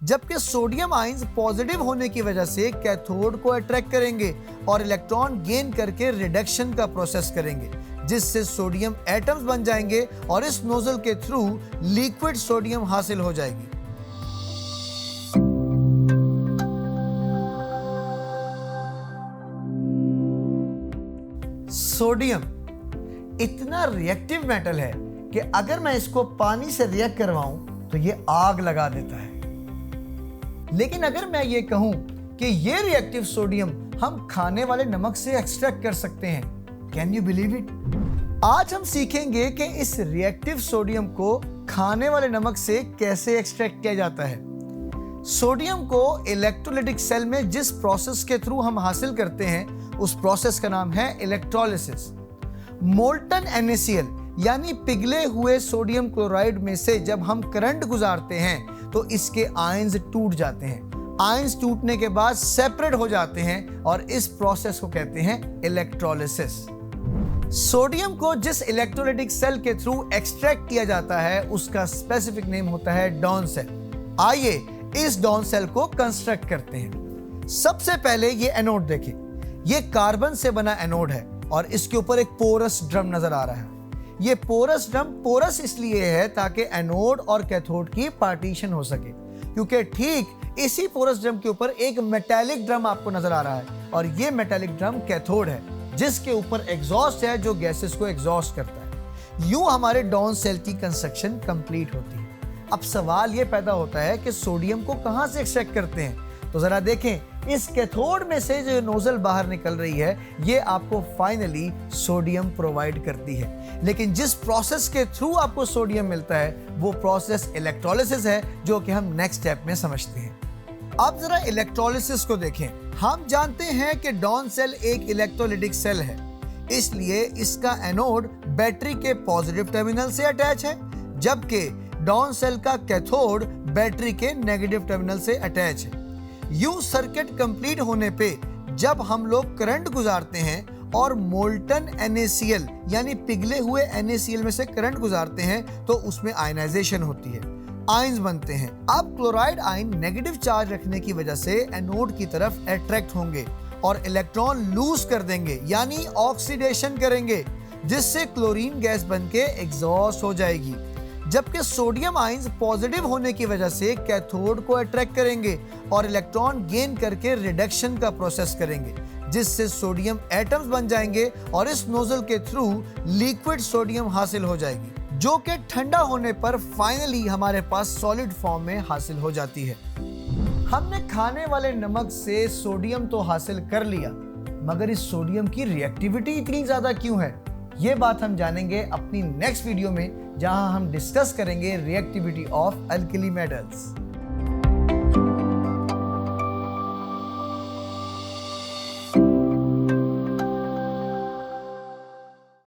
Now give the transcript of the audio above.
जबकि sodium ions positive होने की वजह से कैथोड को अट्रैक्ट करेंगे और इलेक्ट्रॉन गेन करके रिडक्शन का प्रोसेस करेंगे, जिससे सोडियम एटम्स बन जाएंगे और इस नोजल के थ्रू लिक्विड सोडियम हासिल हो जाएगी। सोडियम इतना रिएक्टिव मेटल है कि अगर मैं इसको पानी से रिएक्ट करवाऊं तो ये आग लगा देता है। लेकिन अगर मैं ये कहूं कि ये रिएक्टिव सोडियम हम खाने वाले नमक से एक्सट्रैक्ट कर सकते हैं, कैन यू बिलीव इट? आज हम सीखेंगे कि इस रिएक्टिव सोडियम को खाने वाले नमक से कैसे एक्सट्रैक्ट किया जाता है। सोडियम को इलेक्ट्रोलाइटिक सेल में जिस प्रोसेस के थ्रू हम हासिल करते हैं उस प्रोसेस का नाम है इलेक्ट्रोलिसिस। मोल्टन NaCl यानी पिघले हुए सोडियम क्लोराइड में से जब हम करंट गुजारते हैं तो इसके आयंस टूट जाते हैं। आयंस टूटने के बाद सेपरेट हो जाते हैं और इस प्रोसेस को कहते हैं इलेक्ट्रोलिसिस। सोडियम को जिस इलेक्ट्रोलाइटिक सेल के थ्रू एक्सट्रैक्ट किया जाता है उसका स्पेसिफिक नेम होता है डॉन सेल। आइए इस डॉन सेल को कंस्ट्रक्ट करते हैं। सबसे पहले ये एनोड देखें। ये कार्बन से बना एनोड है और इसके ऊपर एक पोरस ड्रम नजर आ रहा है। ये पोरस ड्रम पोरस इसलिए है ताकि एनोड और कैथोड की पार्टीशन हो सके, क्योंकि ठीक इसी पोरस ड्रम के ऊपर एक मेटालिक ड्रम आपको नजर आ रहा है और ये मेटालिक ड्रम कैथोड है, जिसके ऊपर एग्जॉस्ट है जो गैसेस को एग्जॉस्ट करता है। यूं हमारे डॉन सेल की कंस्ट्रक्शन कंप्लीट होती है। अब सवाल ये पैदा होता है कि सोडियम को कहां से एक्सट्रैक्ट करते हैं? तो जरा देखें, इस कैथोड में से जो नोजल बाहर निकल रही है ये आपको फाइनली सोडियम प्रोवाइड करती है। लेकिन जिस प्रोसेस के थ्रू आपको सोडियम मिलता है वो प्रोसेस इलेक्ट्रोलिसिस है, जो कि हम नेक्स्ट स्टेप में समझते हैं। अब जरा इलेक्ट्रोलिसिस को देखें। हम जानते हैं कि डॉन सेल एक इलेक्ट्रोलाइटिक सेल है, इसलिए इसका एनोड बैटरी के पॉजिटिव टर्मिनल से अटैच है, जबकि डॉन सेल का कैथोड बैटरी के नेगेटिव टर्मिनल से अटैच है। यूं सर्किट कंप्लीट होने पे जब हम लोग करंट गुजारते हैं और मोल्टन NaCl यानी पिघले हुए NaCl में से करंट गुजारते हैं तो उसमें आयनाइजेशन होती है, आयंस बनते हैं। अब क्लोराइड आयन नेगेटिव चार्ज रखने की वजह से एनोड की तरफ अट्रैक्ट होंगे और इलेक्ट्रॉन लूज कर देंगे यानी ऑक्सीडेशन करेंगे, जिससे क्लोरीन गैस बनके एग्जॉस्ट हो जाएगी। जबकि सोडियम आयंस पॉजिटिव होने की वजह से कैथोड को अट्रैक्ट करेंगे और इलेक्ट्रॉन गेन करके रिडक्शन का प्रोसेस करेंगे, जिससे सोडियम एटम्स बन जाएंगे और इस नोजल के थ्रू लिक्विड सोडियम हासिल हो जाएगी, जो कि ठंडा होने पर फाइनली हमारे पास सॉलिड फॉर्म में हासिल हो जाती है। हमने खाने वाले नमक से सोडियम तो हासिल कर लिया, मगर इस सोडियम की रिएक्टिविटी इतनी ज्यादा क्यों है? ये बात हम जानेंगे अपनी नेक्स्ट वीडियो में, जहां हम डिस्कस करेंगे रिएक्टिविटी ऑफ अल्कली मेटल्स।